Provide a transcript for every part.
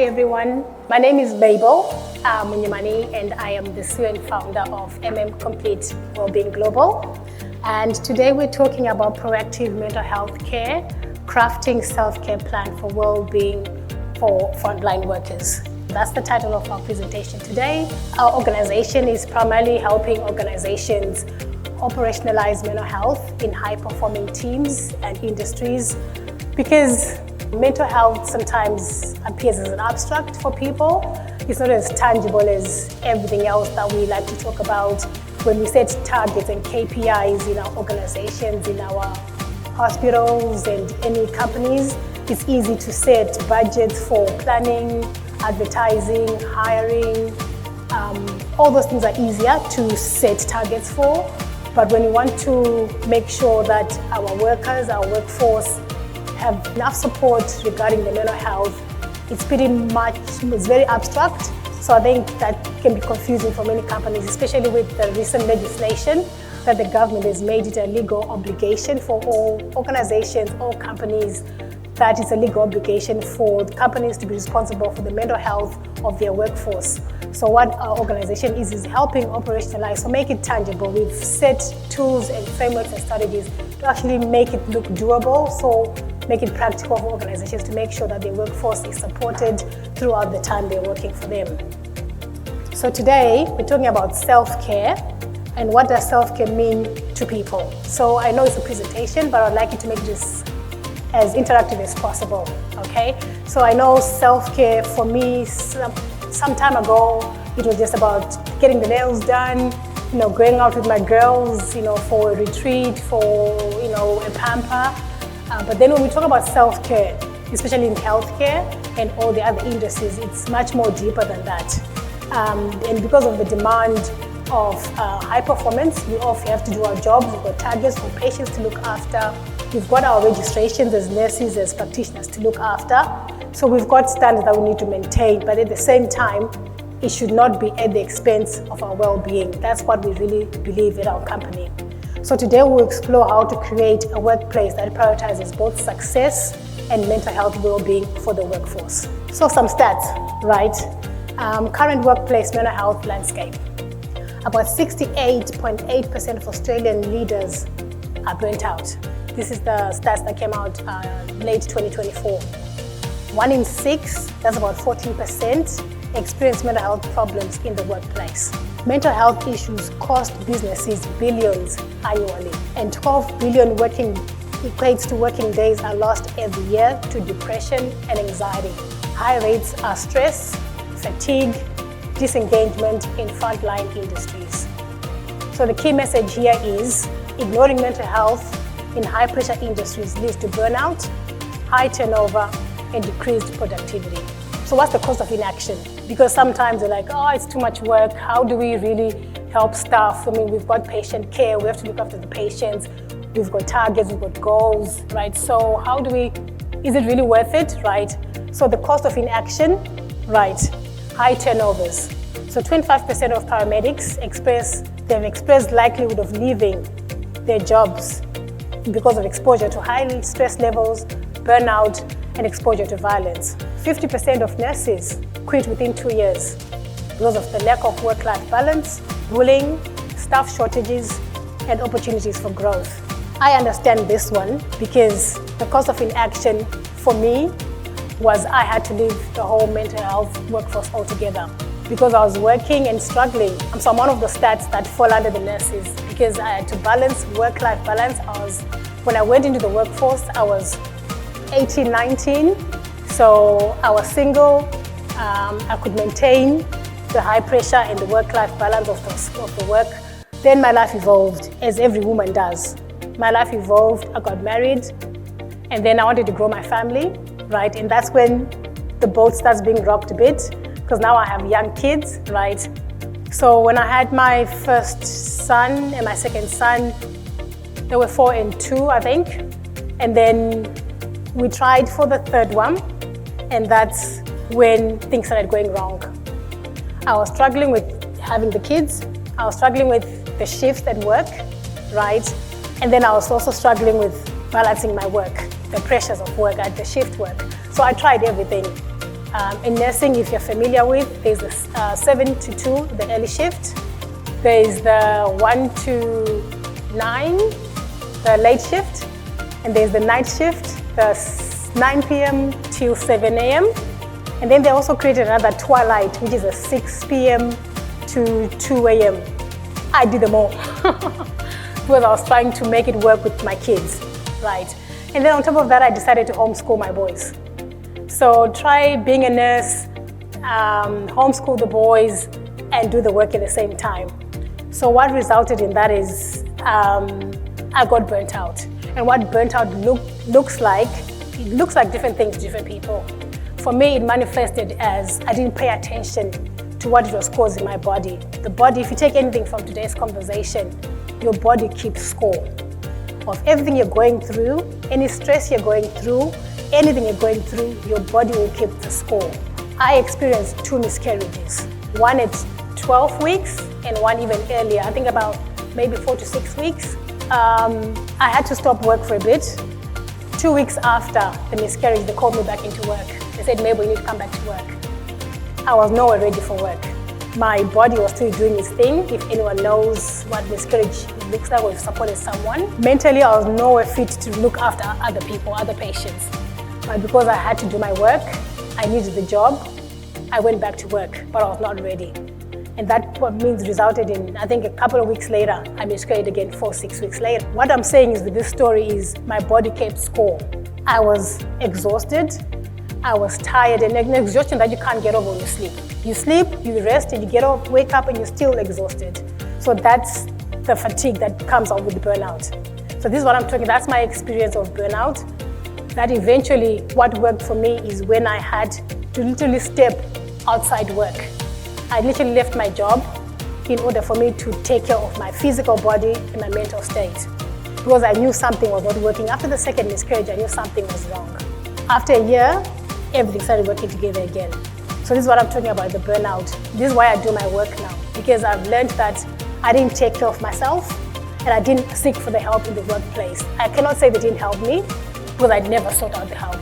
everyone. My name is Mabel Munyamani, and I am the CEO and founder of Complete Wellbeing Global. And today we're talking about proactive mental health care, crafting self-care plan for well-being for frontline workers. That's the title of our presentation today. Our organization is primarily helping organizations operationalize mental health in high-performing teams and industries, because mental health sometimes appears as an abstract for people. It's not as tangible as everything else that we like to talk about when we set targets and KPIs in our organizations, in our hospitals and any companies. It's easy to set budgets for planning, advertising, hiring. All those things are easier to set targets for. But when you want to make sure that our workers, our workforce, have enough support regarding the mental health, it's very abstract. So I think that can be confusing for many companies, especially with the recent legislation that the government has made it a legal obligation for all organizations, all companies, that it's a legal obligation for companies to be responsible for the mental health of their workforce. So what our organization is helping operationalize, so make it tangible. We've set tools and frameworks and strategies to actually make it look doable, so make it practical for organizations to make sure that their workforce is supported throughout the time they're working for them. So today, we're talking about self-care and what does self-care mean to people. So I know it's a presentation, but I'd like you to make this as interactive as possible, okay? So I know self-care for me, some time ago, it was just about getting the nails done, going out with my girls, for a retreat, for, a pamper. But then when we talk about self-care, especially in healthcare and all the other industries, it's much more deeper than that. And because of the demand of high performance, we all have to do our jobs. We've got targets for patients to look after. We've got our registrations as nurses, as practitioners to look after. So we've got standards that we need to maintain, but at the same time, it should not be at the expense of our well-being. That's what we really believe at our company. So today we'll explore how to create a workplace that prioritizes both success and mental health well-being for the workforce. So some stats, right? Current workplace mental health landscape. About 68.8% of Australian leaders are burnt out. This is the stats that came out late 2024. 1 in 6, that's about 14%, experience mental health problems in the workplace. Mental health issues cost businesses billions annually, and 12 billion equates to working days are lost every year to depression and anxiety. High rates are stress, fatigue, disengagement in frontline industries. So the key message here is ignoring mental health in high-pressure industries leads to burnout, high turnover, and decreased productivity. So what's the cost of inaction? Because sometimes they're like, oh, it's too much work. How do we really help staff? I mean, we've got patient care. We have to look after the patients. We've got targets, we've got goals, right? So is it really worth it, right? So the cost of inaction, right? High turnovers. So 25% of paramedics they've expressed likelihood of leaving their jobs because of exposure to high stress levels, burnout, and exposure to violence. 50% of nurses quit within 2 years because of the lack of work-life balance, bullying, staff shortages, and opportunities for growth. I understand this one because the cost of inaction for me was I had to leave the whole mental health workforce altogether because I was working and struggling. So I'm one of the stats that fall under the nurses because I had to balance work-life balance. When I went into the workforce, I was 18, 19, so I was single. I could maintain the high pressure and the work-life balance of the work. Then my life evolved, as every woman does. My life evolved, I got married, and then I wanted to grow my family, right? And that's when the boat starts being rocked a bit, because now I have young kids, right? So when I had my first son and my second son, they were 4 and 2, I think. And then we tried for the third one, and that's when things started going wrong. I was struggling with having the kids. I was struggling with the shift at work, right? And then I was also struggling with balancing my work, the pressures of work at the shift work. So I tried everything. In nursing, if you're familiar with, there's the 7 to 2, the early shift. There's the 1 to 9, the late shift. And there's the night shift, the 9 p.m. till 7 a.m. And then they also created another twilight, which is a 6 p.m. to 2 a.m. I did them all because I was trying to make it work with my kids, right? And then on top of that, I decided to homeschool my boys. So try being a nurse, homeschool the boys, and do the work at the same time. So what resulted in that is I got burnt out. And what burnt out looks like, it looks like different things to different people. For me, it manifested as I didn't pay attention to what it was causing my body. The body, if you take anything from today's conversation, your body keeps score of everything you're going through, any stress you're going through, anything you're going through, your body will keep the score. I experienced 2 miscarriages, one at 12 weeks and one even earlier, I think about maybe 4 to 6 weeks. I had to stop work for a bit. 2 weeks after the miscarriage, they called me back into work. They said, Mabel, you need to come back to work. I was nowhere ready for work. My body was still doing its thing. If anyone knows what miscarriage looks like or if supported someone. Mentally, I was nowhere fit to look after other people, other patients. But because I had to do my work, I needed the job, I went back to work, but I was not ready. And that means resulted in, I think a couple of weeks later, I miscarried again 4-6 weeks later. What I'm saying is with this story is my body kept score. I was exhausted, I was tired, and an exhaustion that you can't get over when you sleep. You sleep, you rest, and you get up, wake up, and you're still exhausted. So that's the fatigue that comes out with burnout. So this is what I'm talking, that's my experience of burnout. That eventually what worked for me is when I had to literally step outside work. I literally left my job in order for me to take care of my physical body and my mental state. Because I knew something was not working. After the second miscarriage, I knew something was wrong. After a year, everything started working together again. So this is what I'm talking about, the burnout. This is why I do my work now, because I've learned that I didn't take care of myself and I didn't seek for the help in the workplace. I cannot say they didn't help me because I never sought out the help.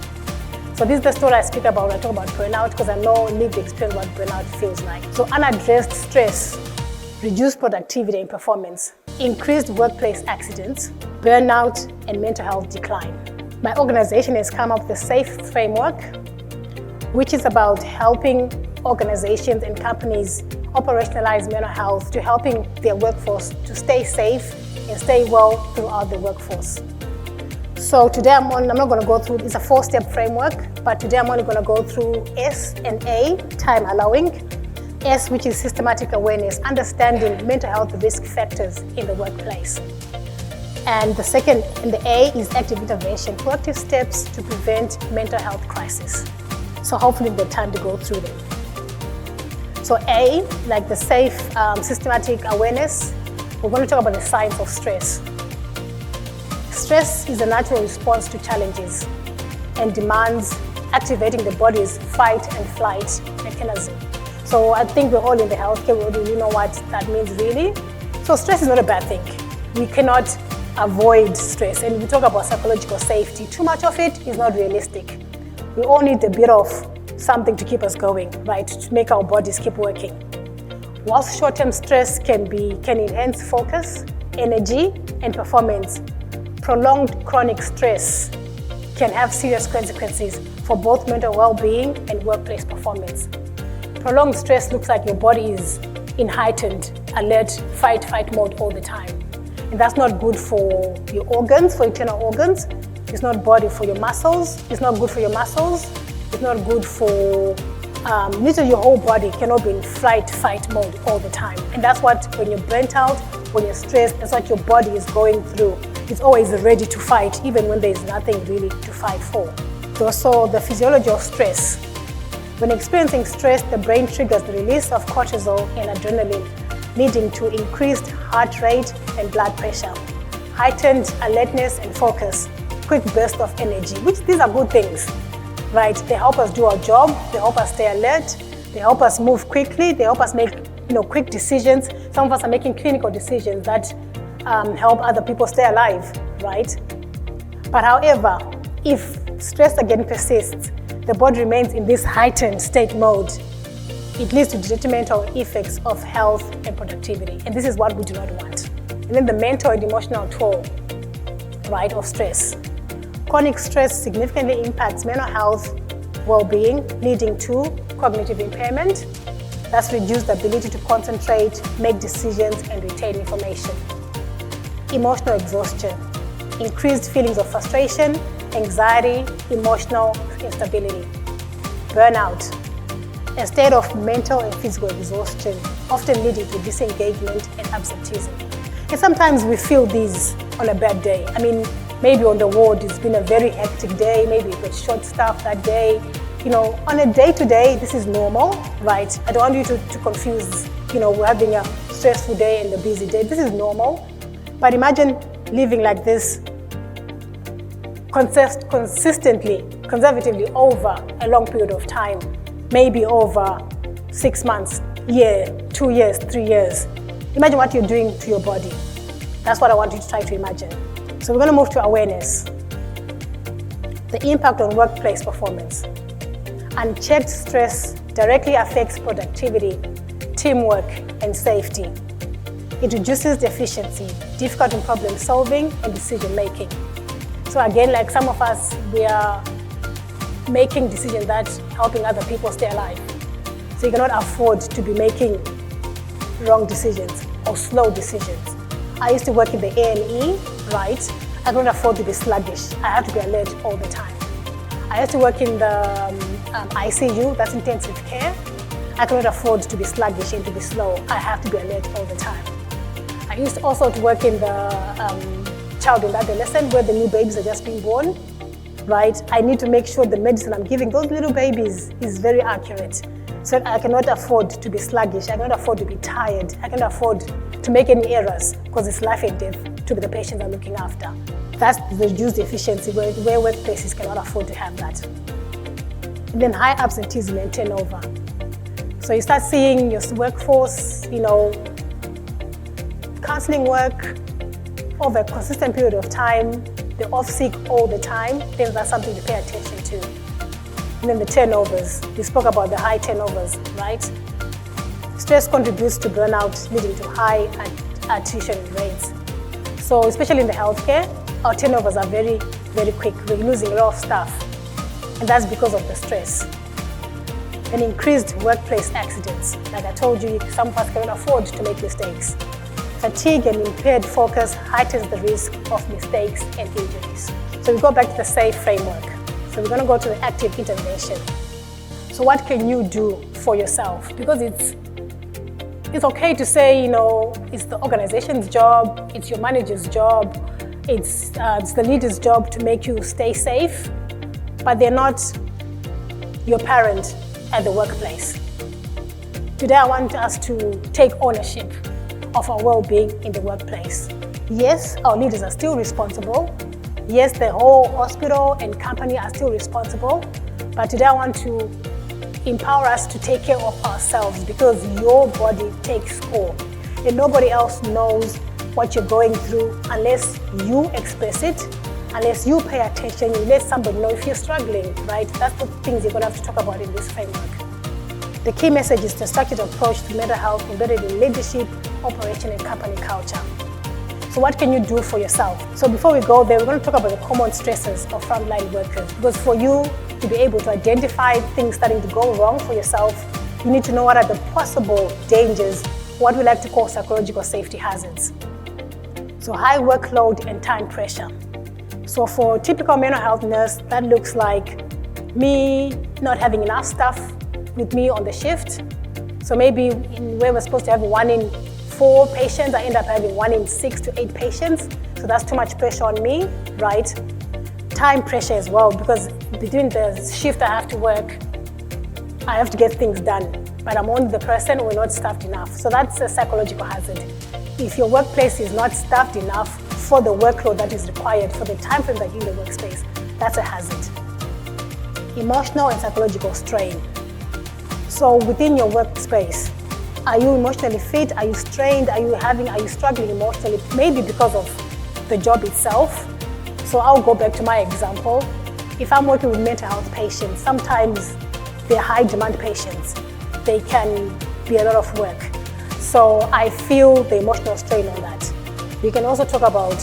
So this is the story I speak about when I talk about burnout, because I know lived experience what burnout feels like. So unaddressed stress, reduced productivity and performance, increased workplace accidents, burnout, and mental health decline. My organization has come up with a SAFE framework, which is about helping organizations and companies operationalize mental health to helping their workforce to stay safe and stay well throughout the workforce. So today I'm not going to go through, it's a 4-step framework, but today I'm only going to go through S and A, time allowing. S, which is systematic awareness, understanding mental health risk factors in the workplace. And the second, and the A is active intervention, proactive steps to prevent mental health crisis. So hopefully we've got time to go through them. So A, like the SAFE systematic awareness, we're going to talk about the signs of stress. Stress is a natural response to challenges and demands activating the body's fight and flight mechanism. So I think we're all in the healthcare world, we know what that means really. So stress is not a bad thing. We cannot avoid stress, and we talk about psychological safety. Too much of it is not realistic. We all need a bit of something to keep us going, right? To make our bodies keep working. Whilst short-term stress can enhance focus, energy, and performance, prolonged chronic stress can have serious consequences for both mental well-being and workplace performance. Prolonged stress looks like your body is in heightened, alert, fight mode all the time. And that's not good for your organs, for internal organs. It's not body for your muscles. It's not good for your muscles. It's not good for, literally your whole body cannot be in fight mode all the time. And that's what, when you're burnt out, when you're stressed, that's what your body is going through. It's always ready to fight, even when there's nothing really to fight for. So the physiology of stress. When experiencing stress, the brain triggers the release of cortisol and adrenaline, leading to increased heart rate and blood pressure, heightened alertness and focus, quick burst of energy, which these are good things, right? They help us do our job, they help us stay alert, they help us move quickly, they help us make quick decisions. Some of us are making clinical decisions that help other people stay alive, right? But however, if stress again persists, the body remains in this heightened state mode, it leads to detrimental effects of health and productivity. And this is what we do not want. And then the mental and emotional toll, right, of stress. Chronic stress significantly impacts mental health, well-being, leading to cognitive impairment. That's reduced the ability to concentrate, make decisions, and retain information. Emotional exhaustion, increased feelings of frustration, anxiety, emotional instability. Burnout, a state of mental and physical exhaustion, often leading to disengagement and absenteeism. And sometimes we feel these on a bad day. I mean, maybe on the ward it's been a very hectic day, maybe we got short staff that day. You know, on a day-to-day, this is normal, right? I don't want you to confuse, we're having a stressful day and a busy day. This is normal. But imagine living like this consistently, conservatively over a long period of time, maybe over 6 months, year, 2 years, 3 years. Imagine what you're doing to your body. That's what I want you to try to imagine. So we're going to move to awareness. The impact on workplace performance. Unchecked stress directly affects productivity, teamwork, and safety. It reduces the efficiency, difficulty in problem solving, and decision making. So again, like some of us, we are making decisions that helping other people stay alive. So you cannot afford to be making wrong decisions or slow decisions. I used to work in the A&E, right? I couldn't afford to be sluggish. I had to be alert all the time. I used to work in the ICU, that's intensive care. I couldn't afford to be sluggish and to be slow. I have to be alert all the time. I used also to work in the child and adolescent where the new babies are just being born, right? I need to make sure the medicine I'm giving those little babies is very accurate. So I cannot afford to be sluggish. I cannot afford to be tired. I cannot afford to make any errors because it's life and death to the patients I'm looking after. That's the reduced efficiency where workplaces cannot afford to have that. And then high absenteeism and turnover. So you start seeing your workforce, counseling work over a consistent period of time, they're off sick all the time, then that's something to pay attention to. And then the turnovers, we spoke about the high turnovers, right? Stress contributes to burnout, leading to high attrition rates. So especially in the healthcare, our turnovers are very, very quick. We're losing a lot of staff, and that's because of the stress. And increased workplace accidents. Like I told you, some of us cannot afford to make mistakes. Fatigue and impaired focus heightens the risk of mistakes and injuries. So we go back to the SAFE framework. So we're going to go to the active intervention. So what can you do for yourself? Because it's okay to say, it's the organization's job, it's your manager's job, it's the leader's job to make you stay safe, but they're not your parent at the workplace. Today I want us to take ownership of our well-being in the workplace. Yes, our leaders are still responsible. Yes, the whole hospital and company are still responsible. But today I want to empower us to take care of ourselves because your body takes score. And nobody else knows what you're going through unless you express it, unless you pay attention, you let somebody know if you're struggling, right? That's the things you're going to have to talk about in this framework. The key message is the structured approach to mental health embedded in leadership, operation, and company culture. So what can you do for yourself? So before we go there, we're going to talk about the common stresses of frontline workers. Because for you to be able to identify things starting to go wrong for yourself, you need to know what are the possible dangers, what we like to call psychological safety hazards. So high workload and time pressure. So for a typical mental health nurse, that looks like me not having enough staff with me on the shift. So maybe where we're supposed to have 1 in 4 patients, I end up having 1 in 6 to 8 patients. So that's too much pressure on me, right? Time pressure as well, because between the shift I have to work, I have to get things done. But I'm only the person who is not staffed enough. So that's a psychological hazard. If your workplace is not staffed enough for the workload that is required, for the time frame that you're in the workspace, that's a hazard. Emotional and psychological strain. So within your workspace, are you emotionally fit? Are you strained? Are you struggling emotionally? Maybe because of the job itself. So I'll go back to my example. if I'm working with mental health patients, sometimes they're high demand patients. They can be a lot of work. So I feel the emotional strain on that. We can also talk about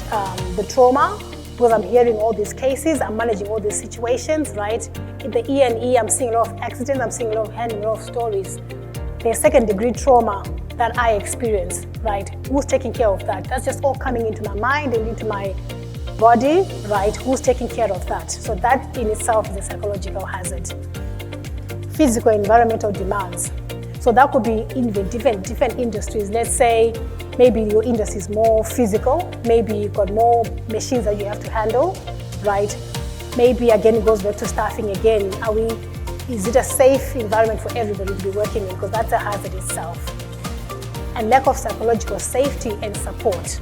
the trauma, because I'm hearing all these cases, I'm managing all these situations, right? In the E&E, I'm seeing a lot of accidents, I'm seeing a lot of a lot of stories. There's second-degree trauma that I experience, right? Who's taking care of that? That's just all coming into my mind and into my body, right? Who's taking care of that? So that in itself is a psychological hazard. Physical environmental demands. So that could be in different industries. Let's say maybe your industry is more physical, maybe you've got more machines that you have to handle, right? Maybe again it goes back to staffing again. Is it a safe environment for everybody to be working in? Because that's a hazard itself. And lack of psychological safety and support.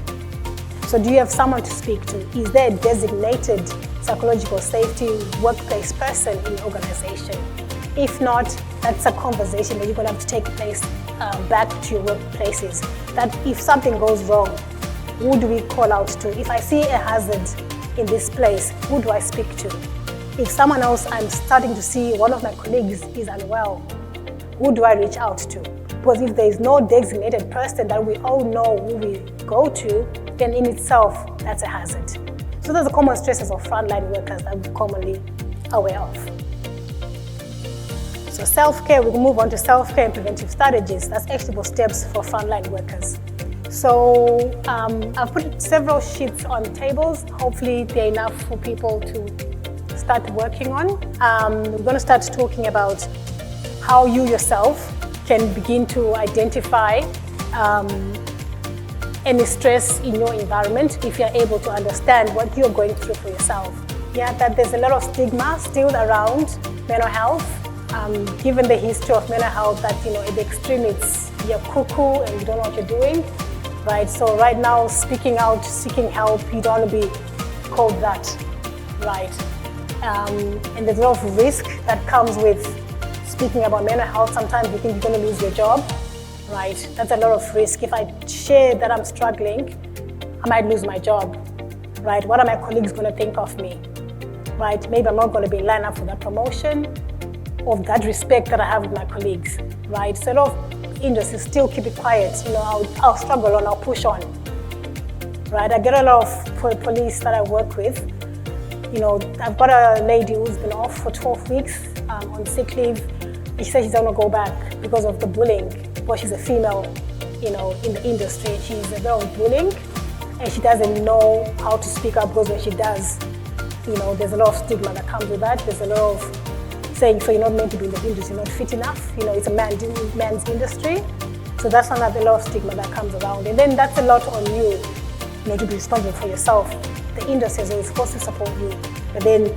So do you have someone to speak to? Is there a designated psychological safety workplace person in your organization? If not, that's a conversation that you're going to have to take place back to your workplaces. That if something goes wrong, who do we call out to? If I see a hazard in this place, who do I speak to? If someone else, I'm starting to see one of my colleagues is unwell, who do I reach out to? Because if there is no designated person that we all know who we go to, then in itself, that's a hazard. So those are common stresses of frontline workers that we're commonly aware of. So self-care, we can move on to self-care and preventive strategies. That's actionable steps for frontline workers. So I've put several sheets on tables. Hopefully they're enough for people to start working on. We're going to start talking about how you yourself can begin to identify any stress in your environment if you're able to understand what you're going through for yourself. Yeah, that there's a lot of stigma still around mental health. Given the history of mental health, that at the extreme it's you're cuckoo and you don't know what you're doing, right? So right now, speaking out, seeking help, you don't want to be called that, right? And there's a lot of risk that comes with speaking about mental health. Sometimes you think you're going to lose your job, right? That's a lot of risk. If I share that I'm struggling, I might lose my job, right? What are my colleagues going to think of me, right? Maybe I'm not going to be lined up for that promotion, of that respect that I have with my colleagues, right? So a lot of industries still keep it quiet. I'll struggle on, I'll push on, right? I get a lot of police that I work with. I've got a lady who's been off for 12 weeks on sick leave. She said she's gonna go back because of the bullying. Well, she's a female, in the industry. She's a bit of bullying, and she doesn't know how to speak up, because when she does, there's a lot of stigma that comes with that. There's a lot of saying, so you're not meant to be in the industry, you're not fit enough. It's a man's industry. So that's another lot of stigma that comes around. And then that's a lot on you, to be responsible for yourself. The industry is always supposed to support you. But then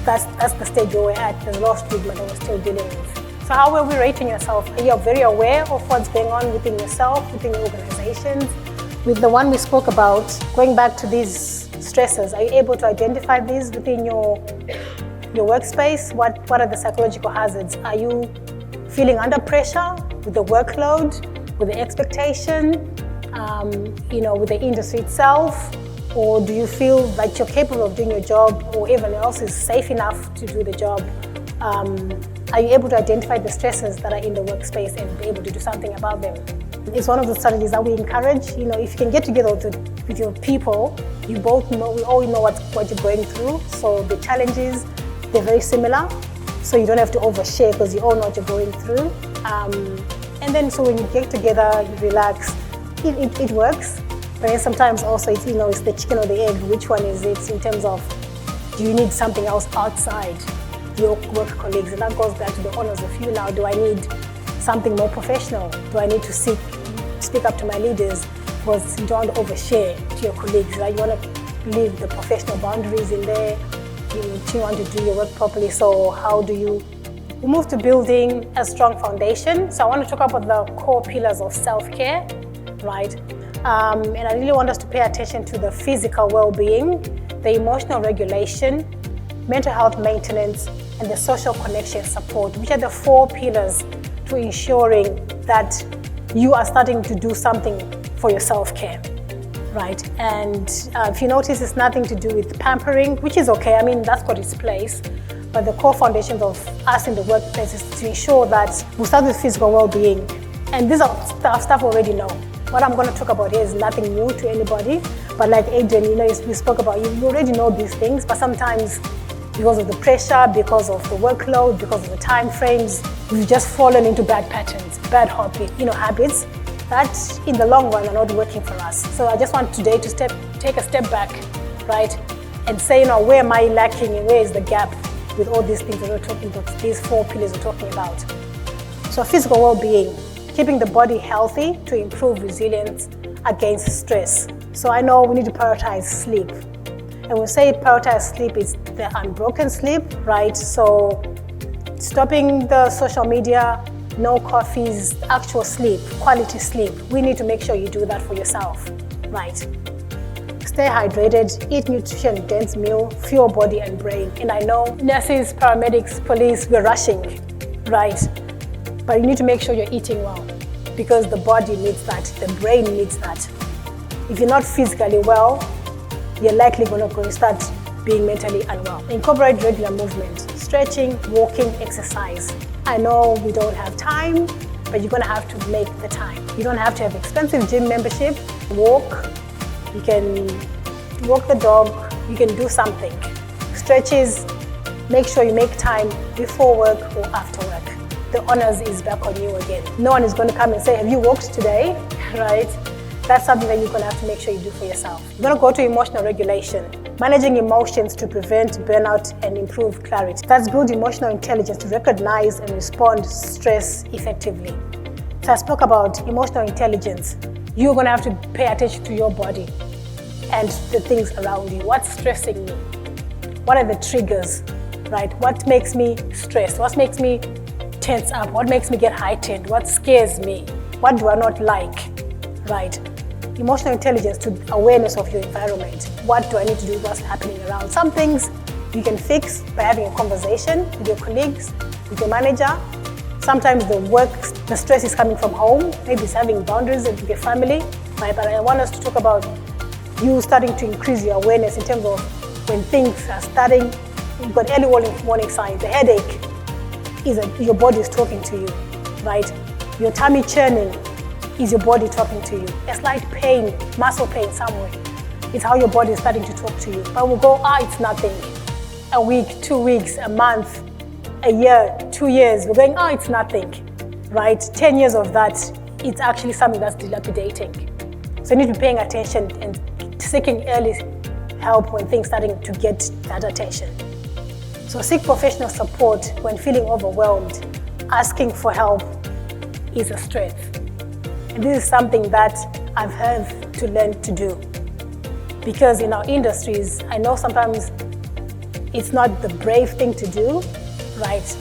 that's the stage where we're at. There's a lot of stigma that we're still dealing with. So how are we rating yourself? Are you very aware of what's going on within yourself, within your organizations? With the one we spoke about, going back to these stresses, are you able to identify these within your workspace? What are the psychological hazards? Are you feeling under pressure with the workload, with the expectation, with the industry itself? Or do you feel like you're capable of doing your job, or everyone else is safe enough to do the job? Are you able to identify the stresses that are in the workspace and be able to do something about them? It's one of the strategies that we encourage. If you can get together with your people, we all know what you're going through. So the challenges, they're very similar, so you don't have to overshare because you all know what you're going through. And then so when you get together, you relax, it works. But then sometimes also it's the chicken or the egg. Which one is it in terms of, do you need something else outside your work colleagues? And that goes back to the honors of you now. Do I need something more professional? Do I need to speak up to my leaders? Because you don't want to overshare to your colleagues, right? You want to leave the professional boundaries in there. You want to do your work properly. So how do you move to building a strong foundation? So I want to talk about the core pillars of self-care, right? And I really want us to pay attention to the physical well-being, the emotional regulation, mental health maintenance, and the social connection support, which are the 4 pillars to ensuring that you are starting to do something for your self-care. right? And if you notice, it's nothing to do with pampering, which is okay. I mean, that's got its place. But the core foundations of us in the workplace is to ensure that we start with physical well-being. And these are stuff we already know. What I'm going to talk about here is nothing new to anybody. But like Adrian, we spoke about, you already know these things, but sometimes because of the pressure, because of the workload, because of the time frames, we've just fallen into bad patterns, bad habits that in the long run are not working for us. So I just want today to take a step back, right? And say, where am I lacking and where is the gap with all these things that we're talking about, these 4 pillars we're talking about. So physical well-being, keeping the body healthy to improve resilience against stress. So I know we need to prioritize sleep. And when we say prioritize sleep, it's the unbroken sleep, right? So stopping the social media, no coffees, actual sleep, quality sleep. We need to make sure you do that for yourself, right? Stay hydrated, eat nutrition-dense meal, fuel body and brain. And I know nurses, paramedics, police, we're rushing, right? But you need to make sure you're eating well because the body needs that, the brain needs that. If you're not physically well, you're likely going to start being mentally unwell. Incorporate regular movement, stretching, walking, exercise. I know we don't have time, but you're going to have to make the time. You don't have to have expensive gym membership. Walk, you can walk the dog, you can do something. Stretches, make sure you make time before work or after work. The onus is back on you again. No one is going to come and say, have you walked today, right? That's something that you're going to have to make sure you do for yourself. You're going to go to emotional regulation, managing emotions to prevent burnout and improve clarity. That's build emotional intelligence to recognize and respond to stress effectively. So I spoke about emotional intelligence. You're going to have to pay attention to your body and the things around you. What's stressing me? What are the triggers, right? What makes me stressed? What makes me tense up? What makes me get heightened? What scares me? What do I not like, right? Emotional intelligence to awareness of your environment. What do I need to do? What's happening around? Some things you can fix by having a conversation with your colleagues, with your manager. Sometimes the stress is coming from home. Maybe it's having boundaries with your family, right? But I want us to talk about you starting to increase your awareness in terms of when things are starting, you've got early warning signs. The headache is your body is talking to you, right? Your tummy churning is your body talking to you. A slight pain, muscle pain somewhere, is how your body is starting to talk to you. But we'll go, it's nothing. A week, 2 weeks, a month, a year, 2 years, we're going, it's nothing, right? 10 years of that, it's actually something that's dilapidating. So you need to be paying attention and seeking early help when things starting to get that attention. So seek professional support when feeling overwhelmed. Asking for help is a strength. And this is something that I've had to learn to do. Because in our industries, I know sometimes it's not the brave thing to do, right?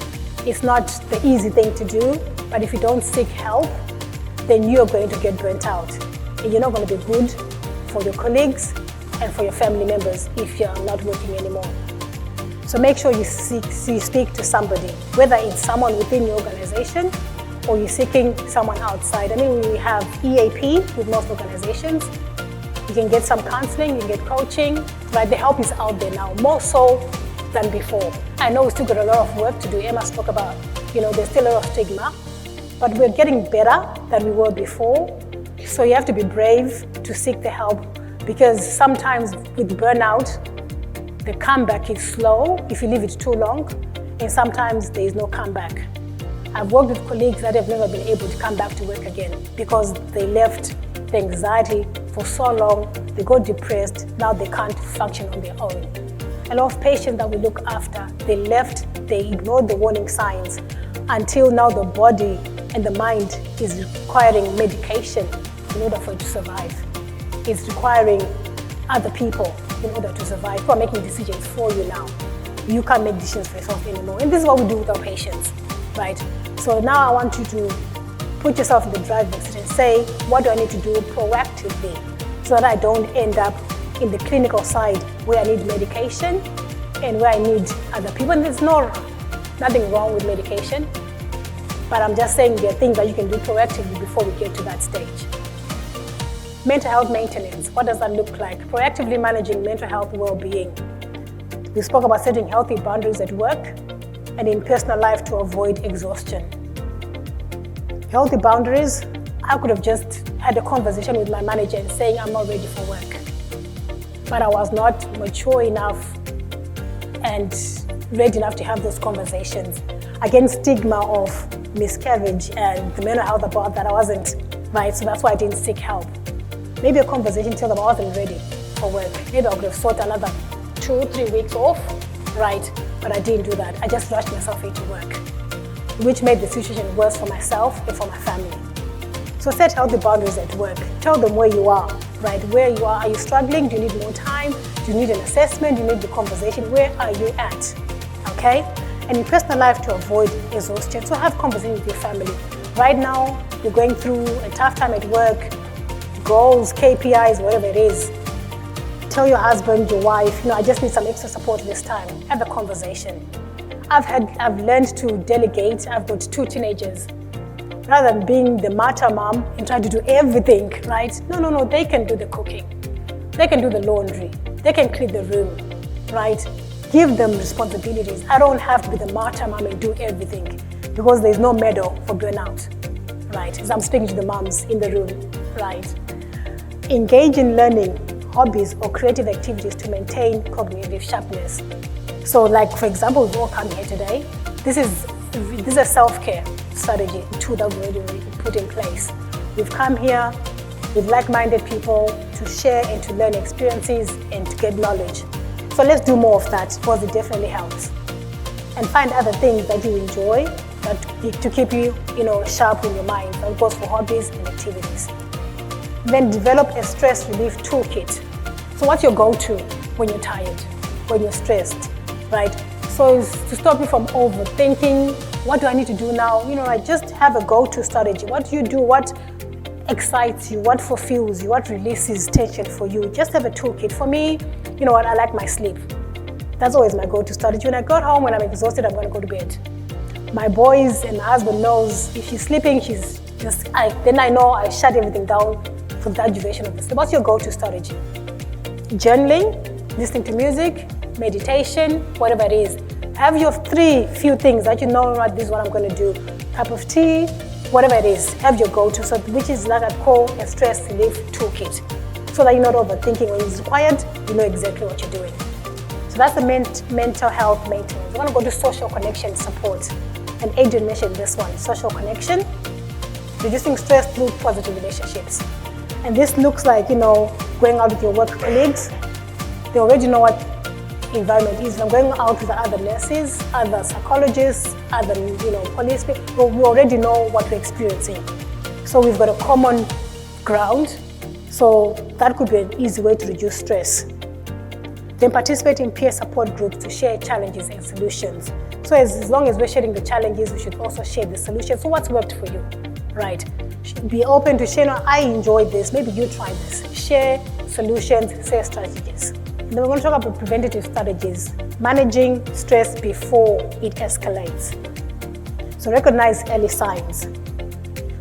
It's not the easy thing to do, but if you don't seek help, then you're going to get burnt out. And you're not going to be good for your colleagues and for your family members if you're not working anymore. So make sure you speak to somebody, whether it's someone within your organization or you're seeking someone outside. I mean, we have EAP with most organizations. You can get some counseling, you can get coaching, right? The help is out there now, more so than before. I know we still got a lot of work to do. Emma spoke about, there's still a lot of stigma, but we're getting better than we were before. So you have to be brave to seek the help because sometimes with burnout, the comeback is slow if you leave it too long, and sometimes there is no comeback. I've worked with colleagues that have never been able to come back to work again because they left the anxiety for so long, they got depressed, now they can't function on their own. A lot of patients that we look after, they ignored the warning signs until now the body and the mind is requiring medication in order for it to survive. It's requiring other people in order to survive, who are making decisions for you now. You can't make decisions for yourself anymore. And this is what we do with our patients, right? So now I want you to put yourself in the driver's seat and say, what do I need to do proactively so that I don't end up in the clinical side where I need medication and where I need other people. And there's nothing wrong with medication, but I'm just saying there are things that you can do proactively before we get to that stage. Mental health maintenance, what does that look like? Proactively managing mental health well-being. We spoke about setting healthy boundaries at work and in personal life to avoid exhaustion. Healthy boundaries, I could have just had a conversation with my manager and saying I'm not ready for work. But I was not mature enough and ready enough to have those conversations. Again, stigma of miscarriage and the mental health about that I wasn't right, so that's why I didn't seek help. Maybe a conversation told them I wasn't ready for work. Maybe I could have sought another 2-3 weeks off, right? But I didn't do that. I just rushed myself into work, which made the situation worse for myself and for my family. So set healthy boundaries at work. Tell them where you are, right? Where you are you struggling? Do you need more time? Do you need an assessment? Do you need the conversation? Where are you at, okay? And in personal life to avoid exhaustion, so have conversations with your family. Right now, you're going through a tough time at work, goals, KPIs, whatever it is. Tell your husband, your wife, I just need some extra support this time. Have a conversation. I've learned to delegate. I've got 2 teenagers. Rather than being the martyr mom and trying to do everything, right? No, they can do the cooking. They can do the laundry. They can clean the room, right? Give them responsibilities. I don't have to be the martyr mom and do everything because there's no medal for burnout, right? As I'm speaking to the moms in the room, right? Engage in learning, hobbies, or creative activities to maintain cognitive sharpness. So like, for example, we've all come here today. This is a self-care strategy, tool that we've already put in place. We've come here with like-minded people to share and to learn experiences and to get knowledge. So let's do more of that because it definitely helps. And find other things that you enjoy to keep you, sharp in your mind. That goes for hobbies and activities. Then develop a stress relief toolkit. So what's your go-to when you're tired, when you're stressed, right? So it's to stop you from overthinking. What do I need to do now? Just have a go-to strategy. What do you do? What excites you? What fulfills you? What releases tension for you? Just have a toolkit. For me, I like my sleep. That's always my go-to strategy. When I go home, when I'm exhausted, I'm going to go to bed. My boys and my husband knows if she's sleeping, then I know I shut everything down for that duration of the sleep. What's your go-to strategy? Journaling, listening to music, meditation, whatever it is. Have your 3 few things that right, this is what I'm going to do. Cup of tea, whatever it is. Have your go-to, which is like I call a stress relief toolkit. So that you're not overthinking. When it's required, you know exactly what you're doing. So that's the mental health maintenance. You want to go to social connection support. And Adrian mentioned this one, social connection, reducing stress through positive relationships. And this looks like, going out with your work colleagues. They already know what environment is. I'm going out with other nurses, other psychologists, other, police people. We already know what we're experiencing. So we've got a common ground. So that could be an easy way to reduce stress. Then participate in peer support groups to share challenges and solutions. So as long as we're sharing the challenges, we should also share the solutions. So what's worked for you, right? Be open to share, I enjoyed this, maybe you try this. Share solutions, share strategies. And then we're going to talk about preventative strategies, managing stress before it escalates. So recognize early signs.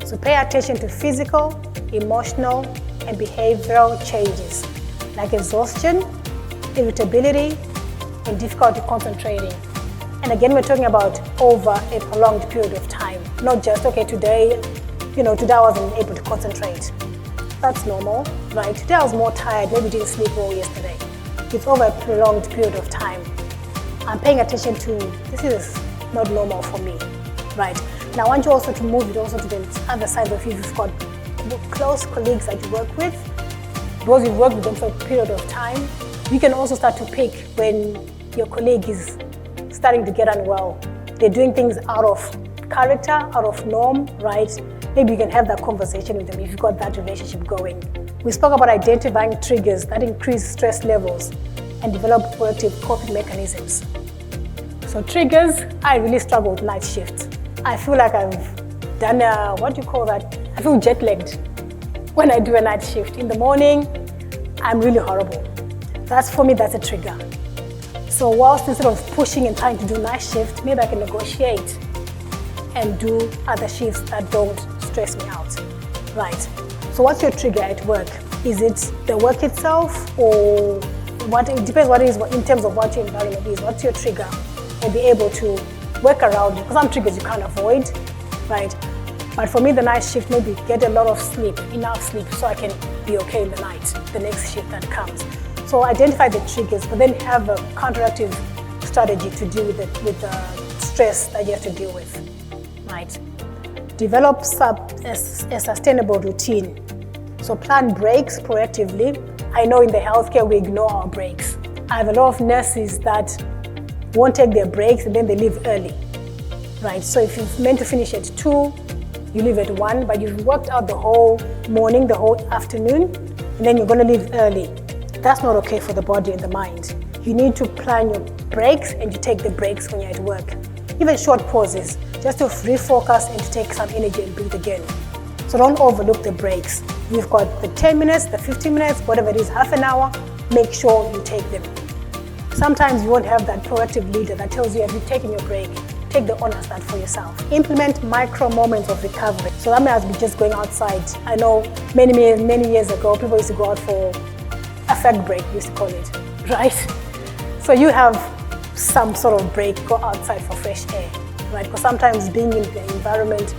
So pay attention to physical, emotional, and behavioral changes like exhaustion, irritability, and difficulty concentrating. And again, we're talking about over a prolonged period of time, not just, today I wasn't able to concentrate. That's normal, right? Today I was more tired, maybe didn't sleep well yesterday. It's over a prolonged period of time. I'm paying attention to, this is not normal for me, right? And I want you also to move it also to the other side of you. You've got close colleagues that you work with, those you've worked with them for a period of time. You can also start to pick when your colleague is starting to get unwell. They're doing things out of character, out of norm, right? Maybe you can have that conversation with them if you've got that relationship going. We spoke about identifying triggers that increase stress levels and develop proactive coping mechanisms. So triggers, I really struggle with night shifts. I feel like I've done I feel jet lagged when I do a night shift. In the morning, I'm really horrible. For me, that's a trigger. So whilst instead of pushing and trying to do night shift, maybe I can negotiate and do other shifts that don't stress me out, right? So what's your trigger at work? Is it the work itself, or what? It depends what it is in terms of what your environment is, what's your trigger, and be able to work around it. Because some triggers you can't avoid, right? But for me, the night shift, maybe get a lot of sleep, enough sleep, so I can be okay in the night, the next shift that comes. So identify the triggers, but then have a counteractive strategy to deal with the stress that you have to deal with, right? Develop a sustainable routine. So plan breaks proactively. I know in the healthcare we ignore our breaks. I have a lot of nurses that won't take their breaks and then they leave early, right? So if you're meant to finish at 2, you leave at 1, but you've worked out the whole morning, the whole afternoon, and then you're going to leave early. That's not okay for the body and the mind. You need to plan your breaks, and you take the breaks when you're at work. Even short pauses, just to refocus and to take some energy and breathe again. So don't overlook the breaks. You've got the 10 minutes, the 15 minutes, whatever it is, half an hour, make sure you take them. Sometimes you won't have that proactive leader that tells you, have you taken your break? Take the honor that for yourself. Implement micro moments of recovery. So that might be just going outside. I know many years ago, people used to go out for a fag break, we used to call it, right? So you have some sort of break, go outside for fresh air, right? Because sometimes being in the environment,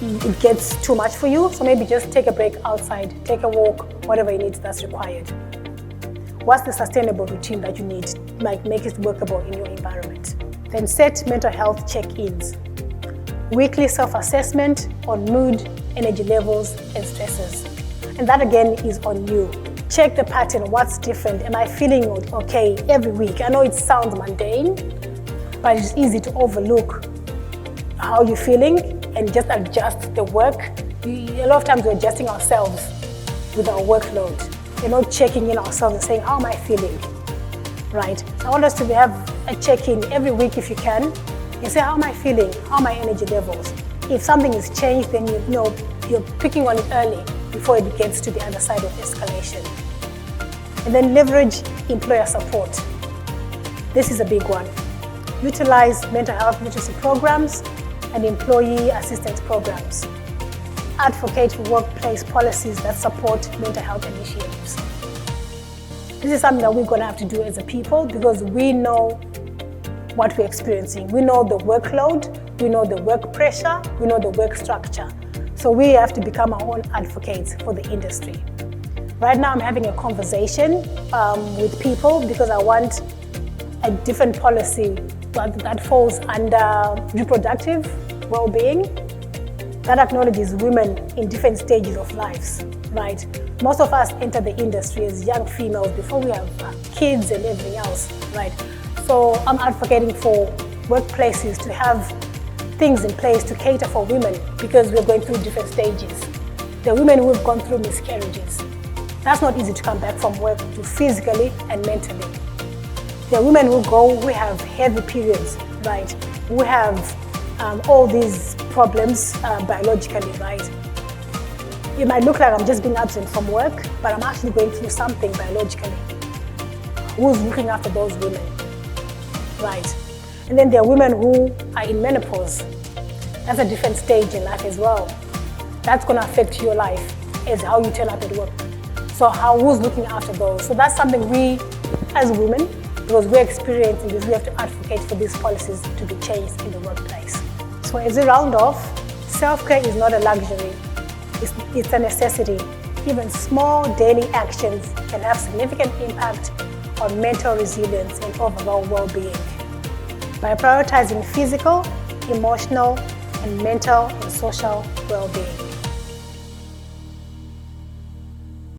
it gets too much for you. So maybe just take a break outside, take a walk, whatever it is that's required. What's the sustainable routine that you need? Like make it workable in your environment. Then set mental health check-ins. Weekly self-assessment on mood, energy levels, and stresses. And that again is on you. Check the pattern, what's different? Am I feeling okay every week? I know it sounds mundane, but it's easy to overlook how you're feeling and just adjust the work. A lot of times we're adjusting ourselves with our workload. We're not checking in ourselves and saying, how am I feeling? Right? I want us to have a check-in every week if you can. You say, how am I feeling? How are my energy levels? If something is changed, then you're picking on it early before it gets to the other side of escalation. And then leverage employer support. This is a big one. Utilize mental health literacy programs and employee assistance programs. Advocate for workplace policies that support mental health initiatives. This is something that we're going to have to do as a people because we know what we're experiencing. We know the workload, we know the work pressure, we know the work structure. So we have to become our own advocates for the industry. Right now I'm having a conversation with people because I want a different policy that falls under reproductive well-being that acknowledges women in different stages of lives, right? Most of us enter the industry as young females before we have kids and everything else, right? So I'm advocating for workplaces to have things in place to cater for women because we're going through different stages. The women who have gone through miscarriages, that's not easy to come back from work to physically and mentally. There are women who have heavy periods, right? We have all these problems biologically, right? It might look like I'm just being absent from work, but I'm actually going through something biologically. Who's looking after those women, right? And then there are women who are in menopause. That's a different stage in life as well. That's going to affect your life as how you turn up at work. So who's looking after those? So that's something we, as women, because we're experiencing this, we have to advocate for these policies to be changed in the workplace. So as a round off, self-care is not a luxury, it's a necessity. Even small daily actions can have significant impact on mental resilience and overall well-being. By prioritizing physical, emotional, and mental and social well-being.